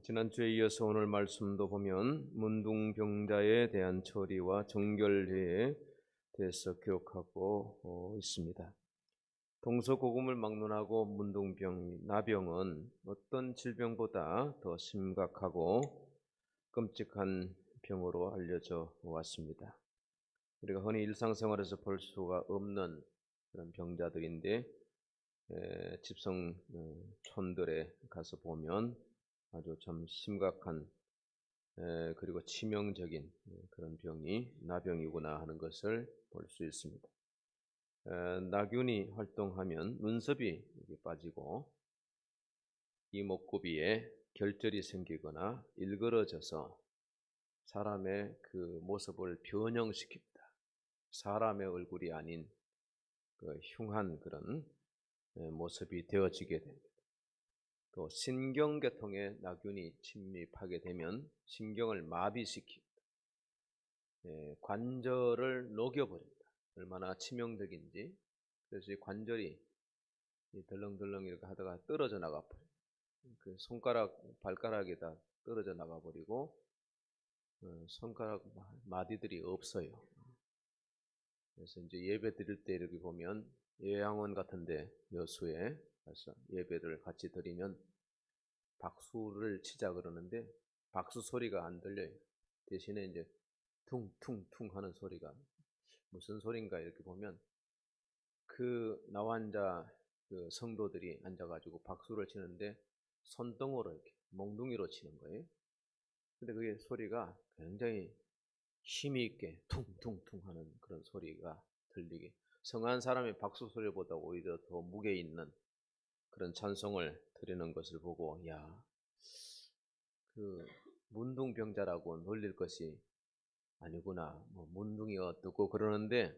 지난주에 이어서 오늘 말씀도 보면 문둥병자에 대한 처리와 정결례에 대해서 기록하고 있습니다. 동서고금을 막론하고 문둥병, 나병은 어떤 질병보다 더 심각하고 끔찍한 병으로 알려져 왔습니다. 우리가 흔히 일상생활에서 볼 수가 없는 그런 병자들인데 집성촌들에 가서 보면 아주 참 심각한 그리고 치명적인 그런 병이 나병이구나 하는 것을 볼 수 있습니다. 나균이 활동하면 눈썹이 빠지고 이목구비에 결절이 생기거나 일그러져서 사람의 그 모습을 변형시킵니다. 사람의 얼굴이 아닌 그 흉한 그런 모습이 되어지게 됩니다. 또 신경계통에 나균이 침입하게 되면 신경을 마비시킵니다. 관절을 녹여버립니다. 얼마나 치명적인지. 그래서 이 관절이 덜렁덜렁 이렇게 하다가 떨어져 나가버려요. 그 손가락, 발가락에다 떨어져 나가버리고 손가락 마디들이 없어요. 그래서 이제 예배 드릴 때 이렇게 보면 예양원 같은데 여수에 가서 예배를 같이 드리면 박수를 치자 그러는데 박수 소리가 안 들려요. 대신에 이제 퉁퉁퉁 하는 소리가 무슨 소린가 이렇게 보면 그 나환자 그 성도들이 앉아가지고 박수를 치는데 손등으로 이렇게 몽둥이로 치는 거예요. 근데 그게 소리가 굉장히 힘이 있게 퉁퉁퉁 하는 그런 소리가 들리게, 성한 사람의 박수 소리보다 오히려 더 무게 있는 그런 찬송을 드리는 것을 보고, 야, 그 문둥병자라고 놀릴 것이 아니구나. 뭐 문둥이 어떻고 그러는데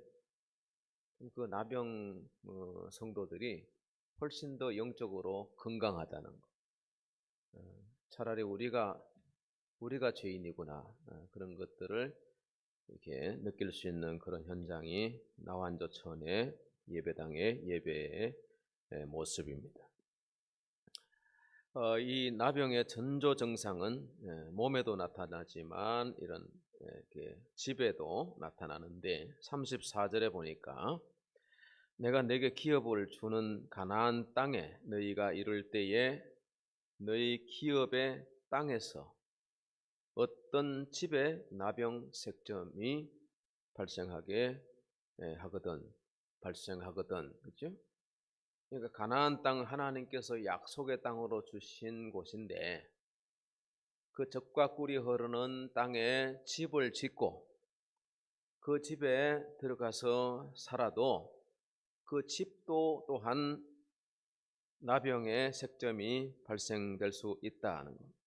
그 나병 성도들이 훨씬 더 영적으로 건강하다는 거. 차라리 우리가 죄인이구나. 그런 것들을 이렇게 느낄 수 있는 그런 현장이 나완저천의 예배당의 예배의 모습입니다. 이 나병의 전조 증상은 몸에도 나타나지만 이런 집에도 나타나는데 34절에 보니까 내가 내게 기업을 주는 가나안 땅에 너희가 이를 때에 너희 기업의 땅에서 어떤 집에 나병 색점이 발생하게 발생하거든, 그렇죠? 그러니까 가나안 땅 하나님께서 약속의 땅으로 주신 곳인데 그 젖과 꿀이 흐르는 땅에 집을 짓고 그 집에 들어가서 살아도 그 집도 또한 나병의 색점이 발생될 수 있다는 겁니다.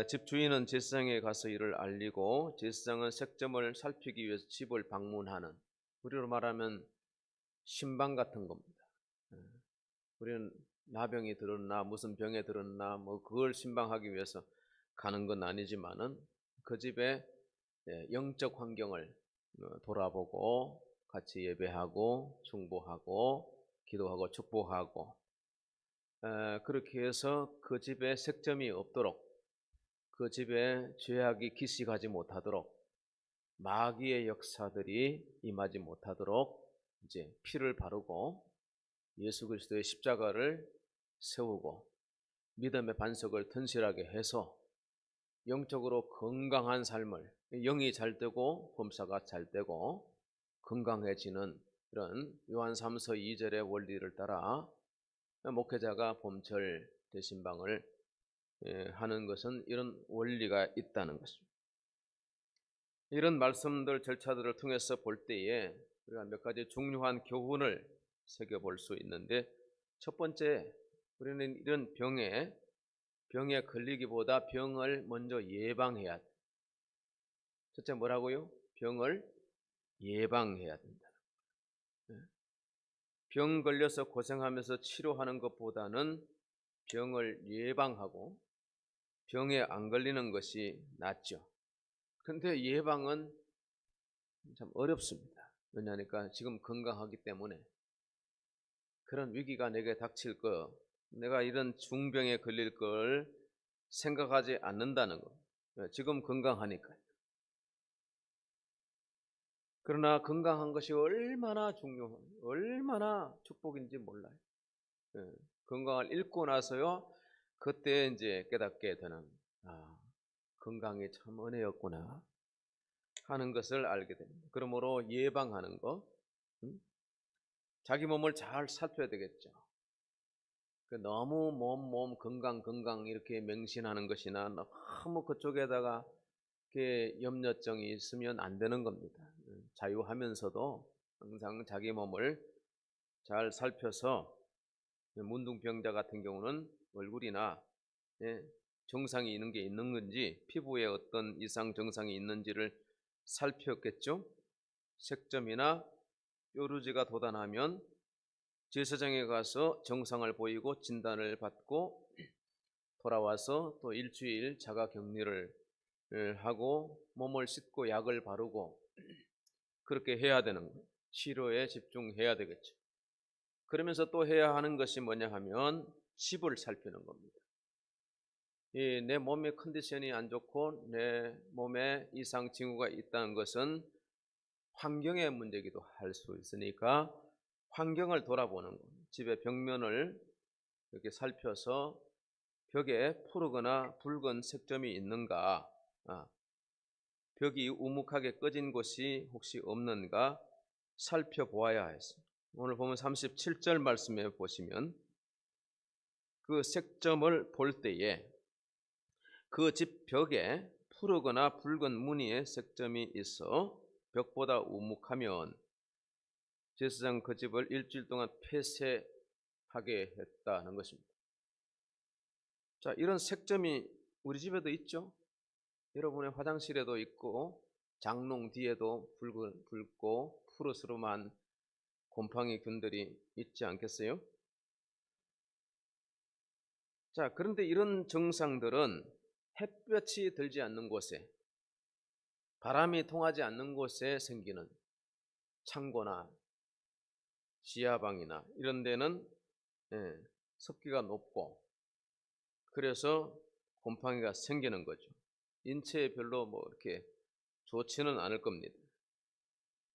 집주인은 제사장에 가서 이를 알리고 제사장은 색점을 살피기 위해서 집을 방문하는, 우리로 말하면 신방 같은 겁니다. 우리는 나병이 들었나 무슨 병에 들었나 뭐 그걸 신방하기 위해서 가는 건 아니지만은 그 집의 영적 환경을 돌아보고 같이 예배하고 중보하고 기도하고 축복하고 그렇게 해서 그 집에 색점이 없도록, 그 집에 죄악이 기식하지 못하도록, 마귀의 역사들이 임하지 못하도록 이제 피를 바르고 예수 그리스도의 십자가를 세우고 믿음의 반석을 튼실하게 해서 영적으로 건강한 삶을, 영이 잘 되고 범사가 잘 되고 건강해지는 이런 요한 3서 2절의 원리를 따라 목회자가 봄철 대신방을 하는 것은 이런 원리가 있다는 것입니다. 이런 말씀들 절차들을 통해서 볼 때에 우리가 몇 가지 중요한 교훈을 새겨볼 수 있는데, 첫 번째, 우리는 이런 병에 걸리기보다 병을 먼저 예방해야 돼. 첫째 뭐라고요? 병을 예방해야 된다. 병 걸려서 고생하면서 치료하는 것보다는 병을 예방하고 병에 안 걸리는 것이 낫죠. 근데 예방은 참 어렵습니다. 왜냐하니까 지금 건강하기 때문에 그런 위기가 내게 닥칠 거 내가 이런 중병에 걸릴 걸 생각하지 않는다는 거. 지금 건강하니까. 그러나 건강한 것이 얼마나 얼마나 축복인지 몰라요. 건강을 잃고 나서요, 그때 이제 깨닫게 되는, 건강이 참 은혜였구나 하는 것을 알게 됩니다. 그러므로 예방하는 거, 자기 몸을 잘 살펴야 되겠죠. 너무 몸 건강 이렇게 맹신하는 것이나 너무 그쪽에다가 염려증이 있으면 안 되는 겁니다. 자유하면서도 항상 자기 몸을 잘 살펴서, 문둥병자 같은 경우는 얼굴이나 정상이 있는 게 있는 건지, 피부에 어떤 이상 증상이 있는지를 살폈겠죠. 색점이나 뾰루지가 돋아나면 제사장에 가서 정상을 보이고 진단을 받고 돌아와서 또 일주일 자가 격리를 하고 몸을 씻고 약을 바르고 그렇게 해야 되는 거예요. 치료에 집중해야 되겠죠. 그러면서 또 해야 하는 것이 뭐냐 하면 집을 살피는 겁니다. 내 몸의 컨디션이 안 좋고 내 몸에 이상 징후가 있다는 것은 환경의 문제이기도 할 수 있으니까 환경을 돌아보는 겁니다. 집의 벽면을 이렇게 살펴서 벽에 푸르거나 붉은 색점이 있는가, 벽이 우묵하게 꺼진 곳이 혹시 없는가 살펴보아야 했습니다. 오늘 보면 37절 말씀에 보시면 그 색점을 볼 때에 그 집 벽에 푸르거나 붉은 무늬의 색점이 있어 벽보다 우묵하면 제사장 그 집을 일주일 동안 폐쇄하게 했다는 것입니다. 자, 이런 색점이 우리 집에도 있죠. 여러분의 화장실에도 있고 장롱 뒤에도 붉고 푸르스름한 곰팡이 균들이 있지 않겠어요? 자, 그런데 이런 증상들은 햇볕이 들지 않는 곳에, 바람이 통하지 않는 곳에 생기는 창고나 지하방이나 이런 데는 습기가 높고 그래서 곰팡이가 생기는 거죠. 인체에 별로 이렇게 좋지는 않을 겁니다.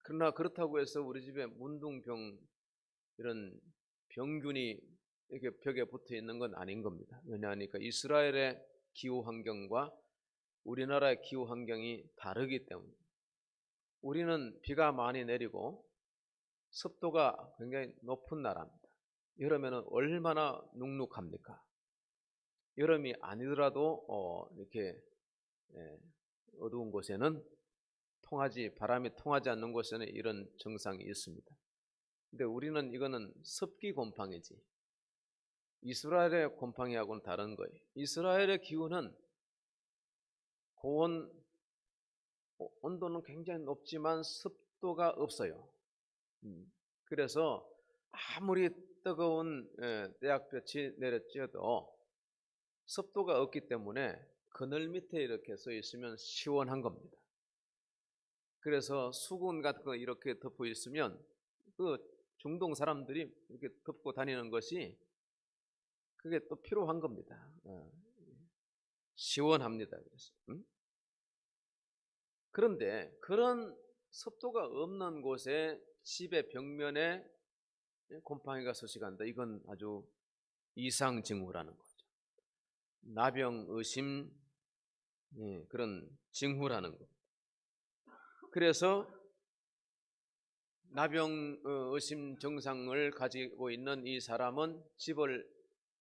그러나 그렇다고 해서 우리 집에 문둥병 이런 병균이 이렇게 벽에 붙어 있는 건 아닌 겁니다. 왜냐하니까 이스라엘의 기후 환경과 우리나라의 기후 환경이 다르기 때문에, 우리는 비가 많이 내리고 습도가 굉장히 높은 나라입니다. 여름에는 얼마나 눅눅합니까? 여름이 아니더라도 이렇게 어두운 곳에는 바람이 통하지 않는 곳에는 이런 증상이 있습니다. 근데 우리는 이거는 습기 곰팡이지 이스라엘의 곰팡이하고는 다른 거예요. 이스라엘의 기후는 고온, 온도는 굉장히 높지만 습도가 없어요. 그래서 아무리 뜨거운 태양볕이 내렸지어도 습도가 없기 때문에 그늘 밑에 이렇게 서 있으면 시원한 겁니다. 그래서 수건 같은 거 이렇게 덮어 있으면 그 중동 사람들이 이렇게 덮고 다니는 것이 그게 또 필요한 겁니다. 시원합니다. 그래서. 그런데 그런 습도가 없는 곳에 집의 벽면에 곰팡이가 서식한다. 이건 아주 이상 징후라는 거죠. 나병 의심 그런 징후라는 거. 그래서 나병 의심 증상을 가지고 있는 이 사람은 집을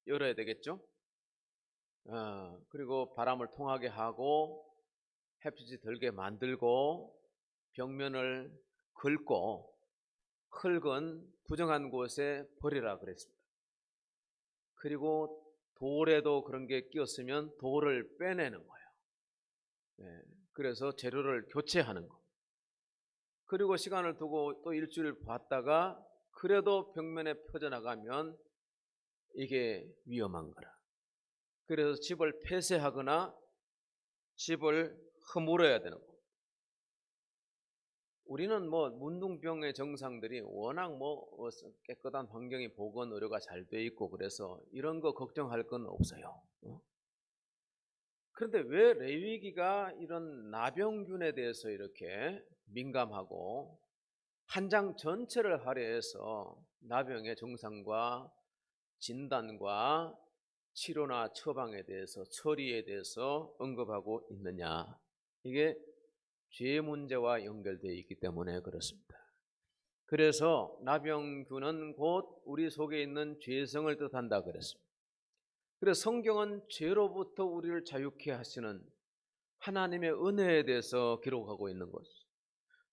열어야 되겠죠. 그리고 바람을 통하게 하고 햇빛이 들게 만들고 벽면을 긁고 흙은 부정한 곳에 버리라 그랬습니다. 그리고 돌에도 그런 게 끼었으면 돌을 빼내는 거예요. 그래서 재료를 교체하는 거. 그리고 시간을 두고 또 일주일 봤다가 그래도 벽면에 퍼져나가면 이게 위험한 거라. 그래서 집을 폐쇄하거나 집을 허물어야 되는 거. 우리는 뭐 문둥병의 정상들이 워낙 뭐 깨끗한 환경이 보건 의료가 잘 돼 있고 그래서 이런 거 걱정할 건 없어요. 그런데 왜 레위기가 이런 나병균에 대해서 이렇게 민감하고 한 장 전체를 할애해서 나병의 정상과 진단과 치료나 처방에 대해서 처리에 대해서 언급하고 있느냐? 이게 죄 문제와 연결되어 있기 때문에 그렇습니다. 그래서 나병균은 곧 우리 속에 있는 죄성을 뜻한다 그랬습니다. 그래서 성경은 죄로부터 우리를 자유케 하시는 하나님의 은혜에 대해서 기록하고 있는 것이죠.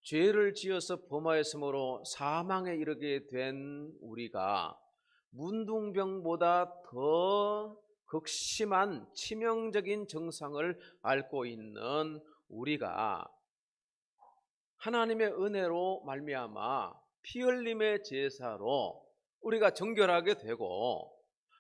죄를 지어서 범하였으므로 사망에 이르게 된 우리가 문둥병보다 더 극심한 치명적인 증상을 앓고 있는 우리가 하나님의 은혜로 말미암아 피 흘림의 제사로 우리가 정결하게 되고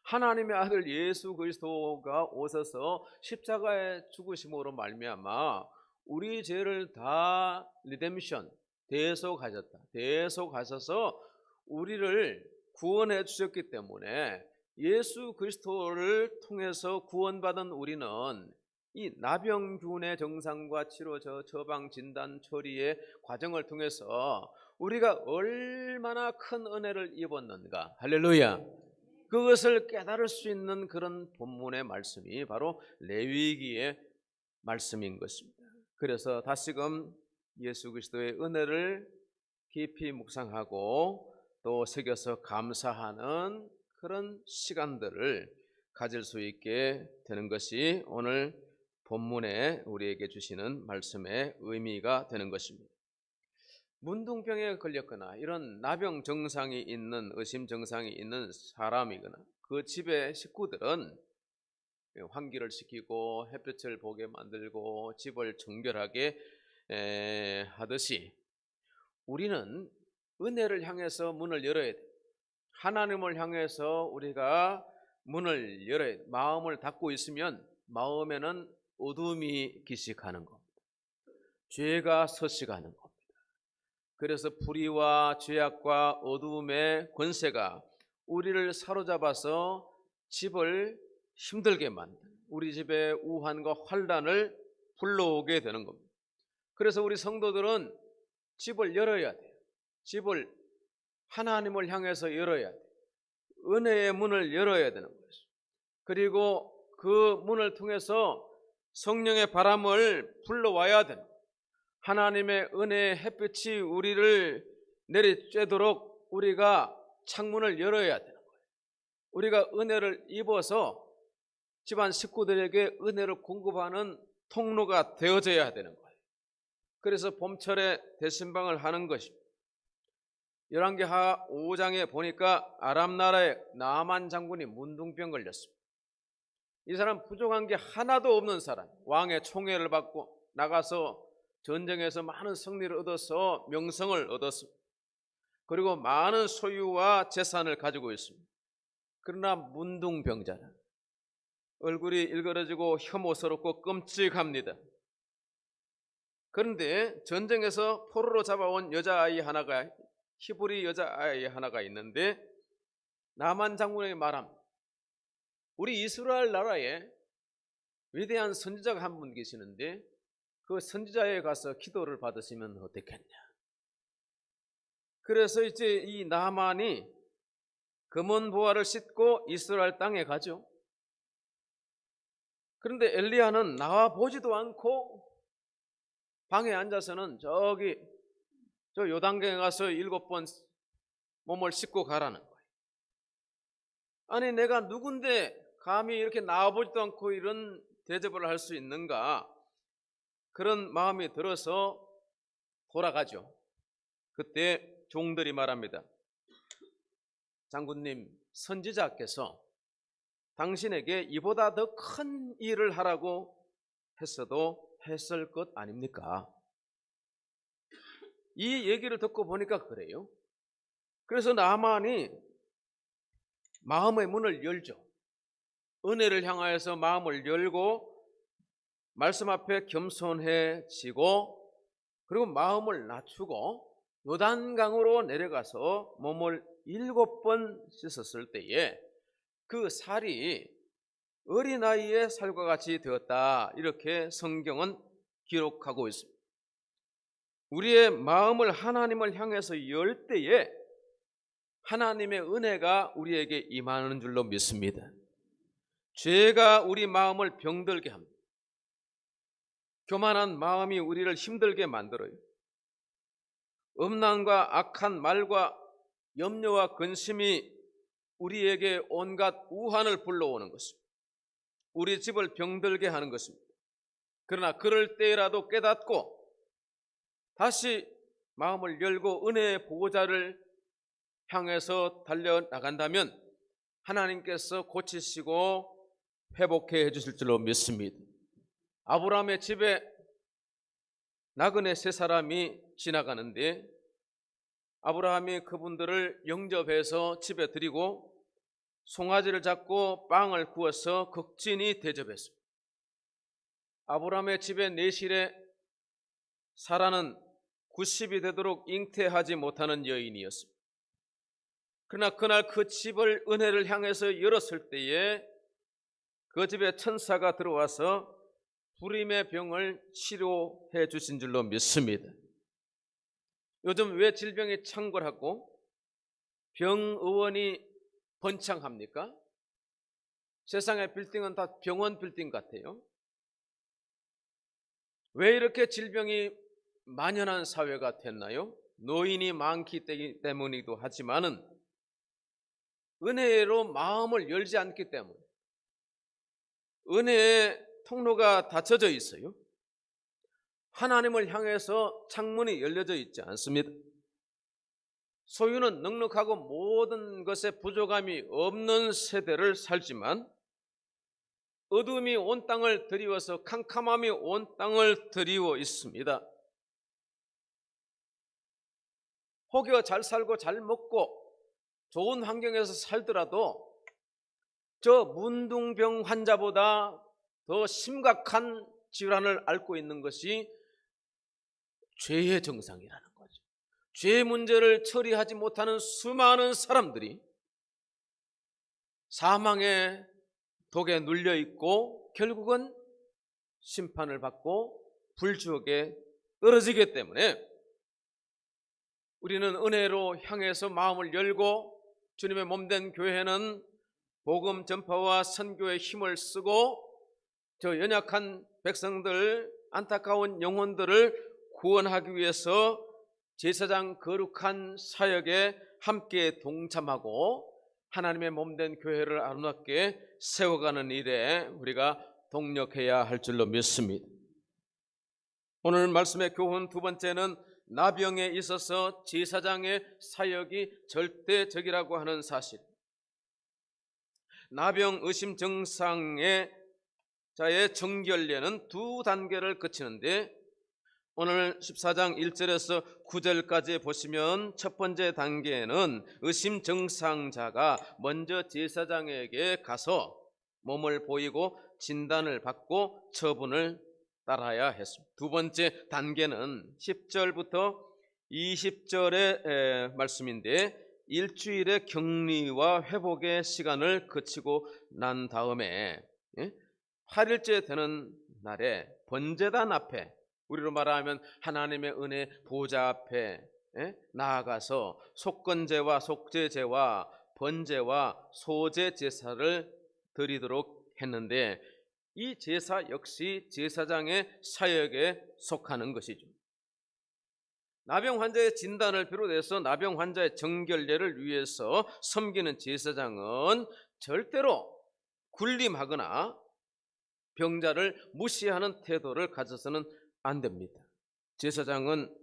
하나님의 아들 예수 그리스도가 오셔서 십자가에 죽으심으로 말미암아 우리 죄를 다 리뎀션 대속하셨다. 대속하셔서 우리를 구원해 주셨기 때문에 예수 그리스도를 통해서 구원받은 우리는 이 나병균의 정상과 치료, 처방, 진단, 처리의 과정을 통해서 우리가 얼마나 큰 은혜를 입었는가. 할렐루야. 그것을 깨달을 수 있는 그런 본문의 말씀이 바로 레위기의 말씀인 것입니다. 그래서 다시금 예수 그리스도의 은혜를 깊이 묵상하고 또 새겨서 감사하는 그런 시간들을 가질 수 있게 되는 것이 오늘 본문에 우리에게 주시는 말씀의 의미가 되는 것입니다. 문둥병에 걸렸거나 이런 나병 증상이 있는 의심 증상이 있는 사람이거나 그 집의 식구들은 환기를 시키고 햇볕을 보게 만들고 집을 정결하게 하듯이 우리는 은혜를 향해서 문을 열어야 돼. 하나님을 향해서 우리가 문을 열어야 돼. 마음을 닫고 있으면 마음에는 어둠이 기식하는 겁니다. 죄가 서식하는 겁니다. 그래서 불의와 죄악과 어둠의 권세가 우리를 사로잡아서 집을 힘들게 만든 우리 집에 우환과 환란을 불러오게 되는 겁니다. 그래서 우리 성도들은 집을 열어야 돼요. 집을 하나님을 향해서 열어야 돼요. 은혜의 문을 열어야 되는 것이죠. 그리고 그 문을 통해서 성령의 바람을 불러와야 되는 거예요. 하나님의 은혜의 햇빛이 우리를 내리쬐도록 우리가 창문을 열어야 되는 거예요. 우리가 은혜를 입어서 집안 식구들에게 은혜를 공급하는 통로가 되어져야 되는 거예요. 그래서 봄철에 대신방을 하는 것입니다. 열왕기하 5장에 보니까 아람 나라의 나만 장군이 문둥병 걸렸습니다. 이 사람 부족한 게 하나도 없는 사람, 왕의 총애를 받고 나가서 전쟁에서 많은 승리를 얻어서 명성을 얻었습니다. 그리고 많은 소유와 재산을 가지고 있습니다. 그러나 문둥병자는 얼굴이 일그러지고 혐오스럽고 끔찍합니다. 그런데 전쟁에서 포로로 잡아온 여자아이 하나가 히브리 여자아이 하나가 있는데 나만 장군에게 말합니다. 우리 이스라엘 나라에 위대한 선지자가 한 분 계시는데 그 선지자에 가서 기도를 받으시면 어떻겠냐. 그래서 이제 이 나만이 금은 보화를 싣고 이스라엘 땅에 가죠. 그런데 엘리야는 나와 보지도 않고 방에 앉아서는 저 요단강에 가서 7번 몸을 씻고 가라는 거예요. 아니 내가 누군데 감히 이렇게 나와보지도 않고 이런 대접을 할 수 있는가, 그런 마음이 들어서 돌아가죠. 그때 종들이 말합니다. 장군님, 선지자께서 당신에게 이보다 더 큰 일을 하라고 했어도 했을 것 아닙니까? 이 얘기를 듣고 보니까 그래요. 그래서 나만이 마음의 문을 열죠. 은혜를 향하여서 마음을 열고 말씀 앞에 겸손해지고 그리고 마음을 낮추고 요단강으로 내려가서 몸을 7번 씻었을 때에 그 살이 어린아이의 살과 같이 되었다, 이렇게 성경은 기록하고 있습니다. 우리의 마음을 하나님을 향해서 열 때에 하나님의 은혜가 우리에게 임하는 줄로 믿습니다. 죄가 우리 마음을 병들게 합니다. 교만한 마음이 우리를 힘들게 만들어요. 음란과 악한 말과 염려와 근심이 우리에게 온갖 우환을 불러오는 것입니다. 우리 집을 병들게 하는 것입니다. 그러나 그럴 때라도 깨닫고 다시 마음을 열고 은혜의 보호자를 향해서 달려나간다면 하나님께서 고치시고 회복해 해주실 줄로 믿습니다. 아브라함의 집에 나그네 3사람이 지나가는데 아브라함이 그분들을 영접해서 집에 들이고 송아지를 잡고 빵을 구워서 극진히 대접했습니다. 아브라함의 집의 내실에 사라는 90이 되도록 잉태하지 못하는 여인이었습니다. 그러나 그날 그 집을 은혜를 향해서 열었을 때에 그 집에 천사가 들어와서 불임의 병을 치료해 주신 줄로 믿습니다. 요즘 왜 질병이 창궐하고 병의원이 번창합니까? 세상의 빌딩은 다 병원 빌딩 같아요. 왜 이렇게 질병이 만연한 사회가 됐나요? 노인이 많기 때문이기도 하지만은 은혜로 마음을 열지 않기 때문에, 은혜의 통로가 닫혀져 있어요. 하나님을 향해서 창문이 열려져 있지 않습니다. 소유는 넉넉하고 모든 것에 부족함이 없는 세대를 살지만 어둠이 온 땅을 드리워서 캄캄함이 온 땅을 드리워 있습니다. 혹여 잘 살고 잘 먹고 좋은 환경에서 살더라도 저 문둥병 환자보다 더 심각한 질환을 앓고 있는 것이 죄의 정상이라는 거죠. 죄 문제를 처리하지 못하는 수많은 사람들이 사망의 독에 눌려 있고 결국은 심판을 받고 불지옥에 떨어지기 때문에 우리는 은혜로 향해서 마음을 열고 주님의 몸된 교회는 복음 전파와 선교의 힘을 쓰고 저 연약한 백성들, 안타까운 영혼들을 구원하기 위해서 제사장 거룩한 사역에 함께 동참하고 하나님의 몸된 교회를 아름답게 세워가는 일에 우리가 동력해야 할 줄로 믿습니다. 오늘 말씀의 교훈 두 번째는 나병에 있어서 제사장의 사역이 절대적이라고 하는 사실. 나병 의심 증상의 자의 정결례는 두 단계를 거치는데 오늘 14장 1절에서 9절까지 보시면 첫 번째 단계는 의심 증상자가 먼저 제사장에게 가서 몸을 보이고 진단을 받고 처분을 따라야 했습니다. 두 번째 단계는 10절부터 20절의 말씀인데 일주일의 격리와 회복의 시간을 거치고 난 다음에 8일째 되는 날에 번제단 앞에, 우리로 말하면 하나님의 은혜 보좌 앞에 나아가서 속건제와 속죄제와 번제와 소제 제사를 드리도록 했는데 이 제사 역시 제사장의 사역에 속하는 것이죠. 나병 환자의 진단을 비롯해서 나병 환자의 정결례를 위해서 섬기는 제사장은 절대로 군림하거나 병자를 무시하는 태도를 가져서는 안 됩니다. 제사장은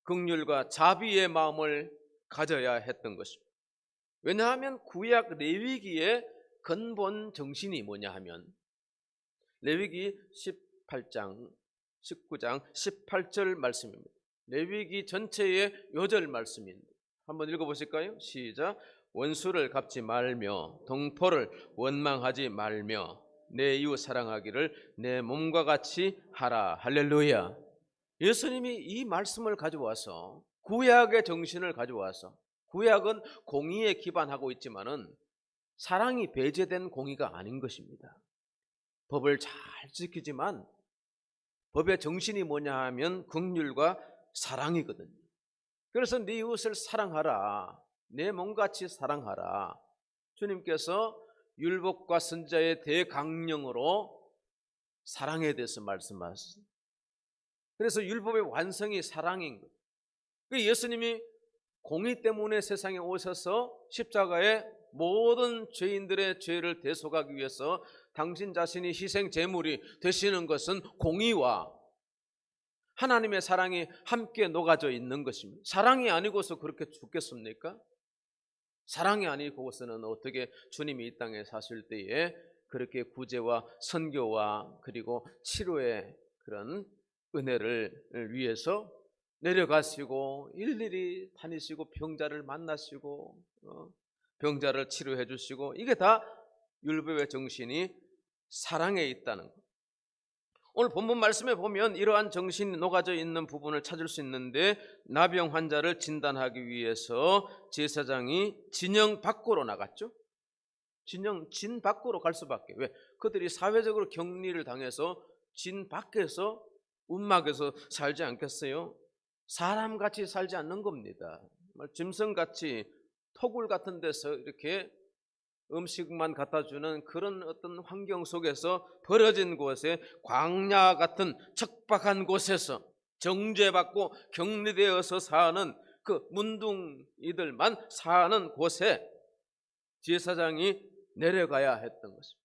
긍휼과 자비의 마음을 가져야 했던 것입니다. 왜냐하면 구약 레위기의 근본 정신이 뭐냐 하면 레위기 18장, 19장, 18절 말씀입니다. 레위기 전체의 요절 말씀입니다. 한번 읽어보실까요? 시작. 원수를 갚지 말며 동포를 원망하지 말며 내 이웃 사랑하기를 내 몸과 같이 하라. 할렐루야. 예수님이 이 말씀을 가져와서 구약의 정신을 가져와서, 구약은 공의에 기반하고 있지만은 사랑이 배제된 공의가 아닌 것입니다. 법을 잘 지키지만 법의 정신이 뭐냐 하면 긍휼과 사랑이거든요. 그래서 네 이웃을 사랑하라, 내 몸같이 사랑하라. 주님께서 율법과 선지자의 대강령으로 사랑에 대해서 말씀하셨습니다. 그래서 율법의 완성이 사랑인 거예요. 예수님이 공의 때문에 세상에 오셔서 십자가에 모든 죄인들의 죄를 대속하기 위해서 당신 자신이 희생 제물이 되시는 것은 공의와 하나님의 사랑이 함께 녹아져 있는 것입니다. 사랑이 아니고서 그렇게 죽겠습니까? 사랑이 아니고서는 어떻게 주님이 이 땅에 사실 때에 그렇게 구제와 선교와 그리고 치료의 그런 은혜를 위해서 내려가시고 일일이 다니시고 병자를 만나시고 병자를 치료해 주시고, 이게 다 율법의 정신이 사랑에 있다는 것. 오늘 본문 말씀에 보면 이러한 정신이 녹아져 있는 부분을 찾을 수 있는데, 나병 환자를 진단하기 위해서 제사장이 진영 밖으로 나갔죠. 진 밖으로 갈 수밖에. 왜? 그들이 사회적으로 격리를 당해서 진 밖에서 움막에서 살지 않겠어요? 사람같이 살지 않는 겁니다. 짐승같이 토굴 같은 데서 이렇게 음식만 갖다 주는 그런 어떤 환경 속에서 벌어진 곳에, 광야 같은 척박한 곳에서 정죄받고 격리되어서 사는 그 문둥이들만 사는 곳에 제사장이 내려가야 했던 것입니다.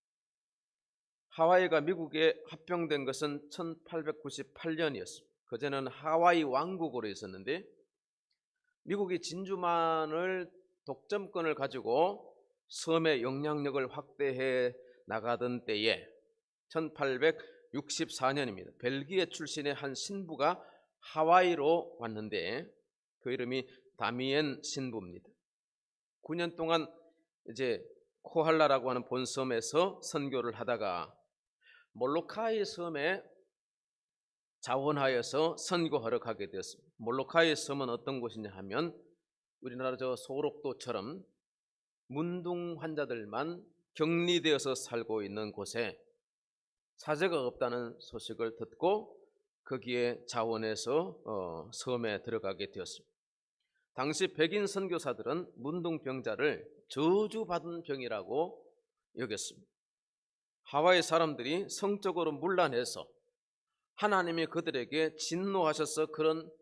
하와이가 미국에 합병된 것은 1898년이었습니다. 그전에는 하와이 왕국으로 있었는데, 미국이 진주만을 독점권을 가지고 섬의 영향력을 확대해 나가던 때에 1864년입니다. 벨기에 출신의 한 신부가 하와이로 왔는데 그 이름이 다미엔 신부입니다. 9년 동안 이제 코할라라고 하는 본섬에서 선교를 하다가 몰로카이 섬에 자원하여서 선교하러 가게 되었습니다. 몰로카이 섬은 어떤 곳이냐 하면 우리나라 저 소록도처럼 문둥 환자들만 격리되어서 살고 있는 곳에 사제가 없다는 소식을 듣고 거기에 자원해서 섬에 들어가게 되었습니다. 당시 백인 선교사들은 문둥병자를 저주받은 병이라고 여겼습니다. 하와이 사람들이 성적으로 문란해서 하나님이 그들에게 진노하셔서 그런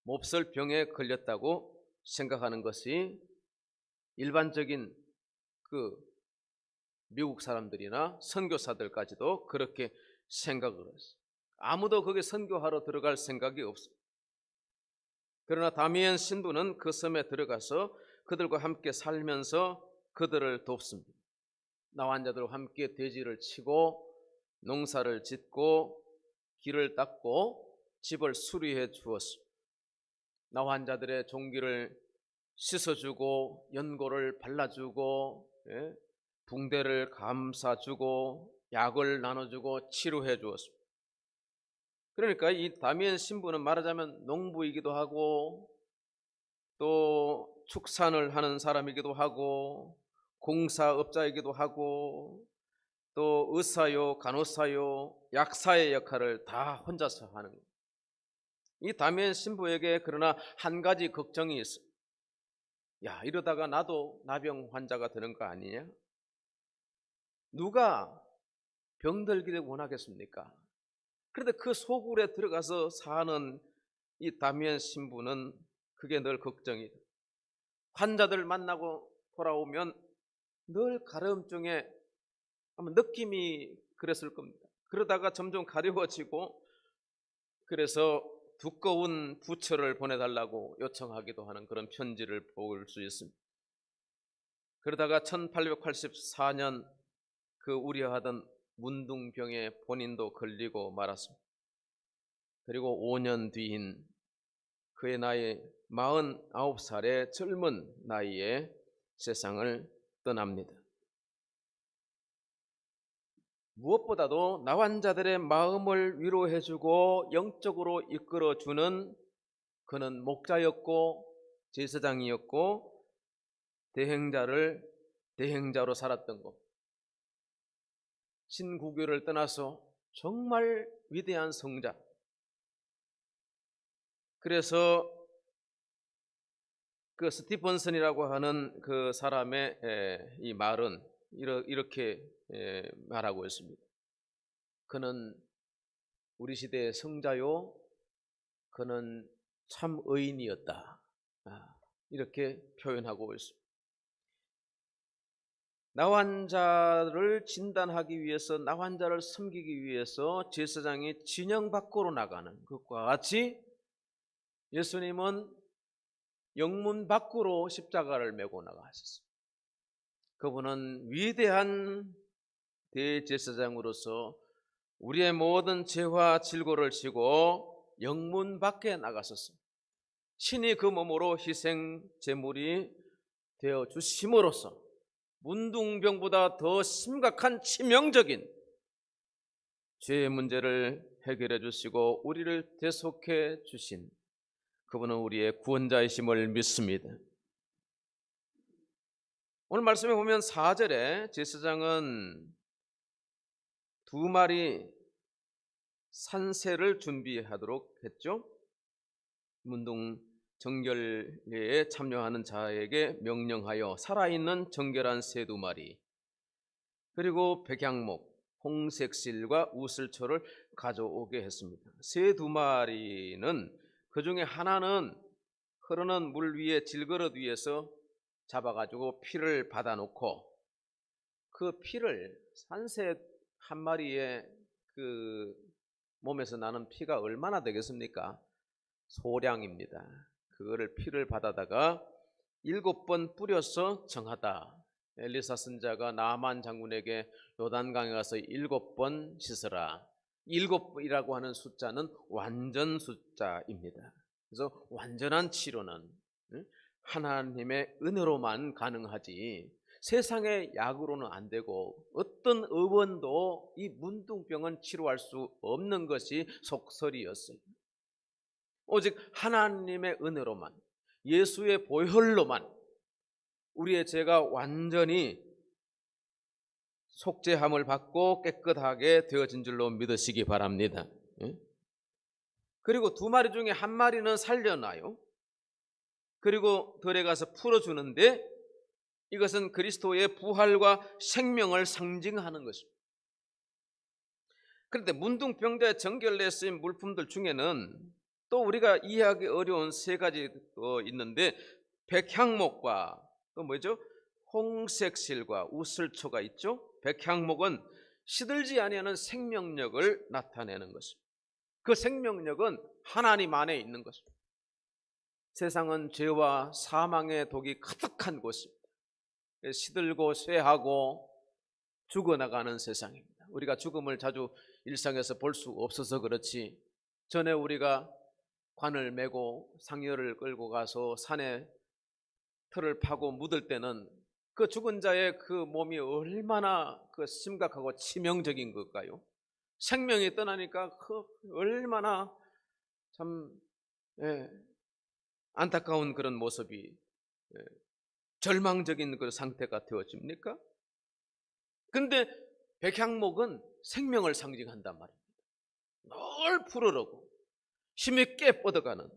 몹쓸 병에 걸렸다고 생각하는 것이 일반적인 그 미국 사람들이나 선교사들까지도 그렇게 생각을 했어요. 아무도 거기 선교하러 들어갈 생각이 없어요. 그러나 다미엔 신부는 그 섬에 들어가서 그들과 함께 살면서 그들을 돕습니다. 나환자들과 함께 돼지를 치고 농사를 짓고 길을 닦고 집을 수리해 주었습니다. 나환자들의 종기를 씻어주고 연고를 발라주고 붕대를 감싸주고 약을 나눠주고 치료해 주었습니다. 그러니까 이 다미엔 신부는 말하자면 농부이기도 하고 또 축산을 하는 사람이기도 하고 공사업자이기도 하고 또 의사요, 간호사요, 약사의 역할을 다 혼자서 하는 거예요. 이 다미엔 신부에게 그러나 한 가지 걱정이 있어요. 야, 이러다가 나도 나병 환자가 되는 거 아니냐? 누가 병들기를 원하겠습니까? 그런데 그 소굴에 들어가서 사는 이 다미엔 신부는 그게 늘 걱정이 돼요. 환자들 만나고 돌아오면 늘 가려움증에 아마 느낌이 그랬을 겁니다. 그러다가 점점 가려워지고 그래서 두꺼운 부처를 보내달라고 요청하기도 하는 그런 편지를 볼 수 있습니다. 그러다가 1884년 그 우려하던 문둥병에 본인도 걸리고 말았습니다. 그리고 5년 뒤인 그의 나이 49살의 젊은 나이에 세상을 떠납니다. 무엇보다도 나환자들의 마음을 위로해주고 영적으로 이끌어주는 그는 목자였고 제사장이었고 대행자로 살았던 것. 신구교를 떠나서 정말 위대한 성자. 그래서 그 스티펀슨이라고 하는 그 사람의 이 말은 이렇게 말하고 있습니다. 그는 우리 시대의 성자요, 그는 참 의인이었다. 이렇게 표현하고 있습니다. 나환자를 진단하기 위해서, 나환자를 섬기기 위해서 제사장이 진영 밖으로 나가는 것과 같이 예수님은 영문 밖으로 십자가를 메고 나가셨습니다. 그분은 위대한 대제사장으로서 우리의 모든 죄와 질고를 지고 영문 밖에 나갔었습니다. 친히 그 몸으로 희생 제물이 되어 주심으로써 문둥병보다 더 심각한 치명적인 죄의 문제를 해결해 주시고 우리를 대속해 주신 그분은 우리의 구원자이심을 믿습니다. 오늘 말씀에 보면 4절에 제사장은 2마리 산새를 준비하도록 했죠. 문둥 정결례에 참여하는 자에게 명령하여 살아있는 정결한 새 2마리, 그리고 백향목, 홍색실과 우슬초를 가져오게 했습니다. 새 2마리는 그 중에 하나는 흐르는 물 위에 질그릇 위에서 잡아가지고 피를 받아놓고, 그 피를, 산새 한 마리의 그 몸에서 나는 피가 얼마나 되겠습니까? 소량입니다. 그거를 피를 받아다가 7번 뿌려서 정하다. 엘리사 선자가 나만 장군에게 요단강에 가서 7번 씻으라. 7이라고 하는 숫자는 완전 숫자입니다. 그래서 완전한 치료는 하나님의 은혜로만 가능하지 세상의 약으로는 안 되고, 어떤 의원도 이 문둥병은 치료할 수 없는 것이 속설이었어요. 오직 하나님의 은혜로만, 예수의 보혈로만 우리의 죄가 완전히 속죄함을 받고 깨끗하게 되어진 줄로 믿으시기 바랍니다. 그리고 2마리 중에 1마리는 살려놔요. 그리고 들에 가서 풀어주는데, 이것은 그리스도의 부활과 생명을 상징하는 것입니다. 그런데 문둥병자의 정결례에 쓰인 물품들 중에는 또 우리가 이해하기 어려운 3가지 있는데, 백향목과 또 뭐죠? 홍색실과 우슬초가 있죠. 백향목은 시들지 아니하는 생명력을 나타내는 것입니다. 그 생명력은 하나님 안에 있는 것입니다. 세상은 죄와 사망의 독이 가득한 곳입니다. 시들고 쇠하고 죽어나가는 세상입니다. 우리가 죽음을 자주 일상에서 볼 수 없어서 그렇지, 전에 우리가 관을 메고 상여를 끌고 가서 산에 틀을 파고 묻을 때는 그 죽은 자의 그 몸이 얼마나 그 심각하고 치명적인 걸까요? 생명이 떠나니까 그 얼마나 참 안타까운 그런 모습이, 절망적인 그 상태가 되어집니까? 근데 백향목은 생명을 상징한단 말입니다. 늘 푸르르고 힘있게 뻗어가는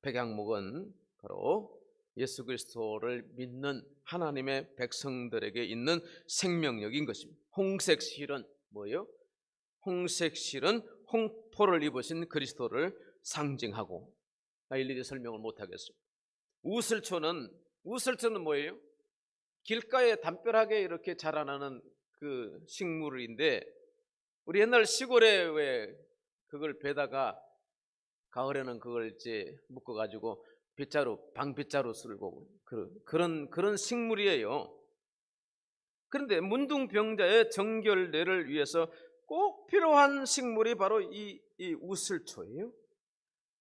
백향목은 바로 예수 그리스도를 믿는 하나님의 백성들에게 있는 생명력인 것입니다. 홍색실은 뭐예요? 홍색실은 홍포를 입으신 그리스도를 상징하고, 일일이 설명을 못하겠습니다. 우슬초는 뭐예요? 길가에 담벼락에 이렇게 자라나는 그 식물인데, 우리 옛날 시골에 왜 그걸 베다가 가을에는 그걸 이제 묶어가지고 방빗자루 쓸고 그런 식물이에요. 그런데 문둥병자의 정결례를 위해서 꼭 필요한 식물이 바로 이 우슬초예요.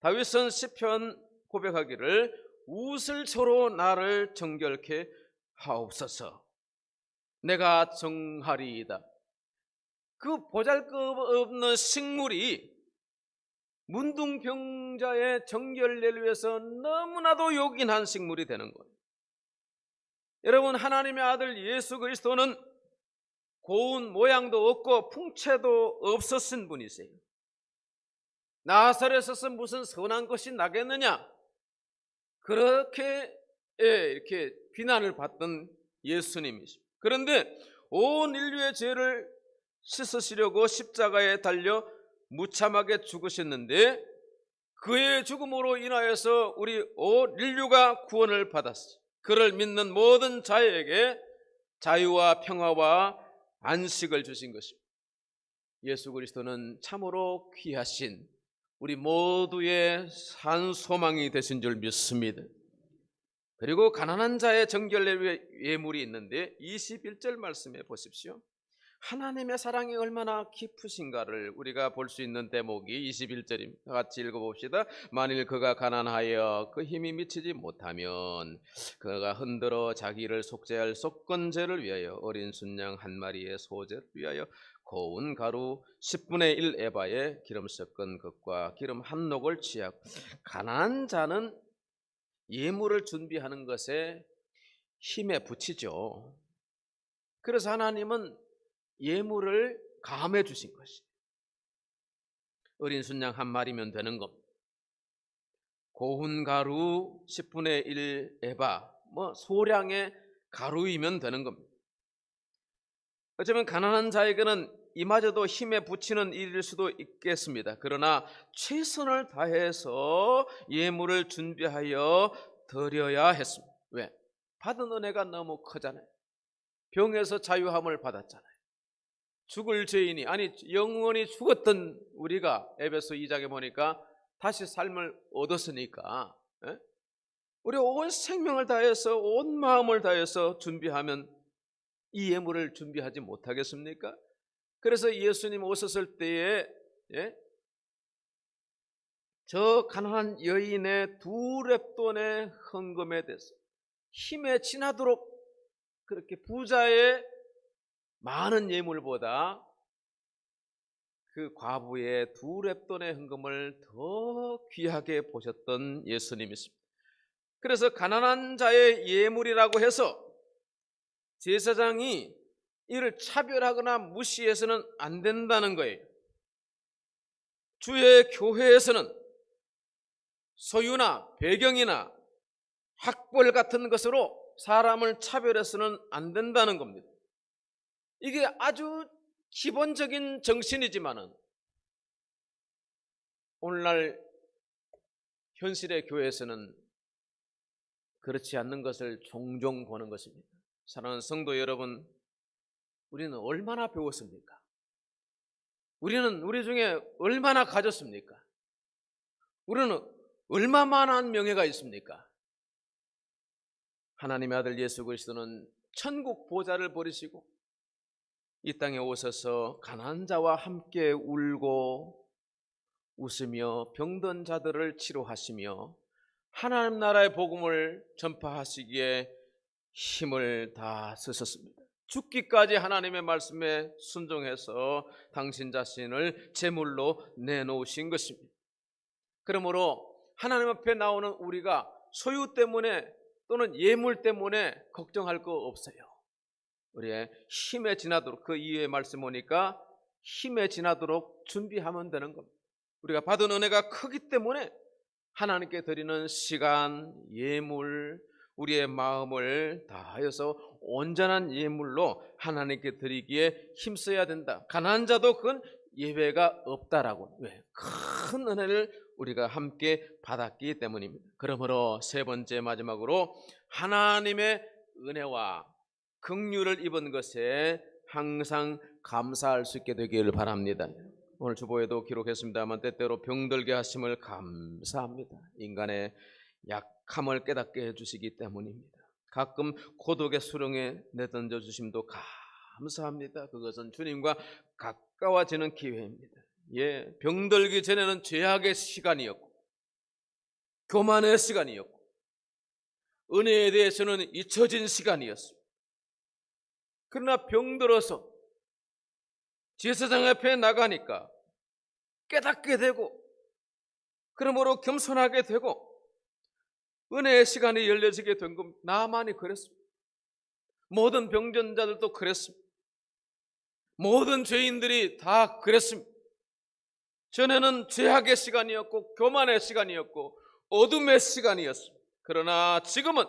다윗은 시편 고백하기를 우슬초로 나를 정결케 하옵소서. 내가 정하리이다. 그 보잘것없는 식물이 문둥병자의 정결례를 위해서 너무나도 요긴한 식물이 되는 거예요. 여러분, 하나님의 아들 예수 그리스도는 고운 모양도 없고 풍채도 없었은 분이세요. 나사렛에서 무슨 선한 것이 나겠느냐, 그렇게 이렇게 비난을 받던 예수님이십니다. 그런데 온 인류의 죄를 씻으시려고 십자가에 달려 무참하게 죽으셨는데, 그의 죽음으로 인하여서 우리 온 인류가 구원을 받았어요. 그를 믿는 모든 자에게 자유와 평화와 안식을 주신 것입니다. 예수 그리스도는 참으로 귀하신 우리 모두의 산 소망이 되신 줄 믿습니다. 그리고 가난한 자의 정결례 예물이 있는데 21절 말씀에 보십시오. 하나님의 사랑이 얼마나 깊으신가를 우리가 볼 수 있는 대목이 21절입니다. 같이 읽어봅시다. 만일 그가 가난하여 그 힘이 미치지 못하면 그가 흔들어 자기를 속죄할 속건제를 위하여 어린 순양 한 마리의 소제를 위하여 고운 가루 10분의 1 에바에 기름 섞은 것과 기름 한 녹을 취하고. 가난한 자는 예물을 준비하는 것에 힘에 부치죠. 그래서 하나님은 예물을 감해 주신 것이 어린 순양 한 마리면 되는 겁니다. 고운 가루 10분의 1 에바, 소량의 가루이면 되는 겁니다. 어쩌면 가난한 자에게는 이마저도 힘에 부치는 일일 수도 있겠습니다. 그러나 최선을 다해서 예물을 준비하여 드려야 했습니다. 왜? 받은 은혜가 너무 크잖아요. 병에서 자유함을 받았잖아요. 죽을 죄인이, 아니 영원히 죽었던 우리가 에베소 2장에 보니까 다시 삶을 얻었으니까, 우리 온 생명을 다해서 온 마음을 다해서 준비하면 이 예물을 준비하지 못하겠습니까? 그래서 예수님 오셨을 때에 저 가난한 여인의 2렙돈의 헌금에 대해서 힘에 지나도록 그렇게 부자의 많은 예물보다 그 과부의 2렙돈의 헌금을 더 귀하게 보셨던 예수님이십니다. 그래서 가난한 자의 예물이라고 해서 제사장이 이를 차별하거나 무시해서는 안 된다는 거예요. 주의 교회에서는 소유나 배경이나 학벌 같은 것으로 사람을 차별해서는 안 된다는 겁니다. 이게 아주 기본적인 정신이지만은 오늘날 현실의 교회에서는 그렇지 않는 것을 종종 보는 것입니다. 사랑하는 성도 여러분, 우리는 얼마나 배웠습니까? 우리는 우리 중에 얼마나 가졌습니까? 우리는 얼마만한 명예가 있습니까? 하나님의 아들 예수 그리스도는 천국 보좌를 버리시고 이 땅에 오셔서 가난한 자와 함께 울고 웃으며 병든 자들을 치료하시며 하나님 나라의 복음을 전파하시기에 힘을 다 쓰셨습니다. 죽기까지 하나님의 말씀에 순종해서 당신 자신을 제물로 내놓으신 것입니다. 그러므로 하나님 앞에 나오는 우리가 소유 때문에 또는 예물 때문에 걱정할 거 없어요. 우리의 힘에 지나도록, 그 이후의 말씀 보니까 힘에 지나도록 준비하면 되는 겁니다. 우리가 받은 은혜가 크기 때문에 하나님께 드리는 시간, 예물, 우리의 마음을 다하여서 온전한 예물로 하나님께 드리기에 힘써야 된다. 가난한 자도 그건 예외가 없다라고. 왜? 큰 은혜를 우리가 함께 받았기 때문입니다. 그러므로 세 번째 마지막으로 하나님의 은혜와 긍휼을 입은 것에 항상 감사할 수 있게 되기를 바랍니다. 오늘 주보에도 기록했습니다만 때때로 병들게 하심을 감사합니다. 인간의 약함을 깨닫게 해주시기 때문입니다. 가끔 고독의 수렁에 내던져 주심도 감사합니다. 그것은 주님과 가까워지는 기회입니다. 병들기 전에는 죄악의 시간이었고 교만의 시간이었고 은혜에 대해서는 잊혀진 시간이었습니다. 그러나 병들어서 제사장 앞에 나가니까 깨닫게 되고, 그러므로 겸손하게 되고 은혜의 시간이 열려지게 된 겁니다. 나만이 그랬습니다. 모든 병전자들도 그랬습니다. 모든 죄인들이 다 그랬습니다. 전에는 죄악의 시간이었고 교만의 시간이었고 어둠의 시간이었습니다. 그러나 지금은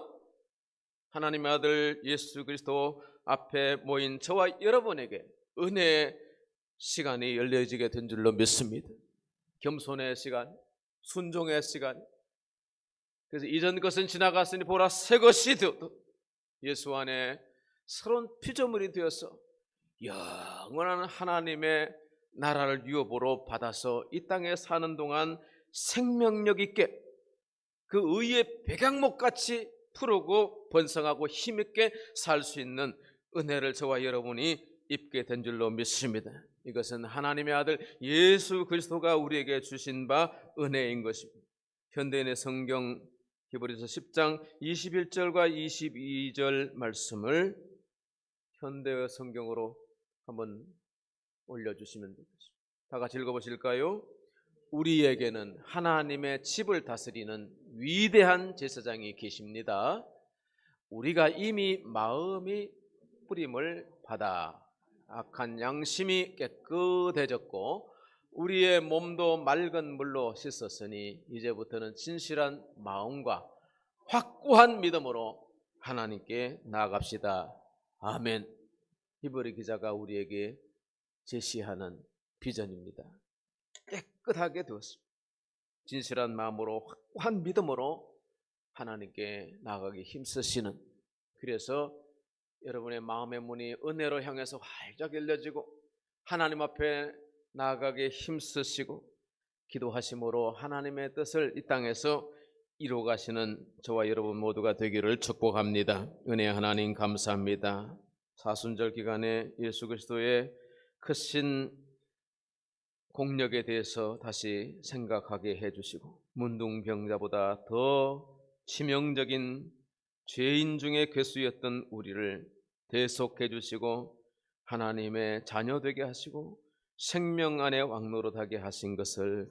하나님의 아들 예수 그리스도 앞에 모인 저와 여러분에게 은혜의 시간이 열려지게 된 줄로 믿습니다. 겸손의 시간, 순종의 시간. 그래서 이전 것은 지나갔으니 보라 새 것이 되었다. 예수 안에 새로운 피조물이 되어서 영원한 하나님의 나라를 유업으로 받아서 이 땅에 사는 동안 생명력 있게 그 의의 백양목같이 푸르고 번성하고 힘있게 살 수 있는 은혜를 저와 여러분이 입게 된 줄로 믿습니다. 이것은 하나님의 아들 예수 그리스도가 우리에게 주신 바 은혜인 것입니다. 현대인의 성경 히브리서 10장 21절과 22절 말씀을 현대의 성경으로 한번 올려주시면 되겠습니다. 다 같이 읽어보실까요? 우리에게는 하나님의 집을 다스리는 위대한 제사장이 계십니다. 우리가 이미 마음이 뿌림을 받아 악한 양심이 깨끗해졌고 우리의 몸도 맑은 물로 씻었으니 이제부터는 진실한 마음과 확고한 믿음으로 하나님께 나아갑시다. 아멘. 히브리 기자가 우리에게 제시하는 비전입니다. 깨끗하게 되었습니다. 진실한 마음으로 확고한 믿음으로 하나님께 나아가기 힘쓰시는, 그래서 여러분의 마음의 문이 은혜로 향해서 활짝 열려지고 하나님 앞에 나아가게 힘쓰시고 기도하심으로 하나님의 뜻을 이 땅에서 이루어가시는 저와 여러분 모두가 되기를 축복합니다. 은혜 하나님 감사합니다. 사순절 기간에 예수 그리스도의 크신 공력에 대해서 다시 생각하게 해주시고 문둥병자보다 더 치명적인 죄인 중에 괴수였던 우리를 대속해 주시고 하나님의 자녀 되게 하시고 생명 안에 왕노릇하게 하신 것을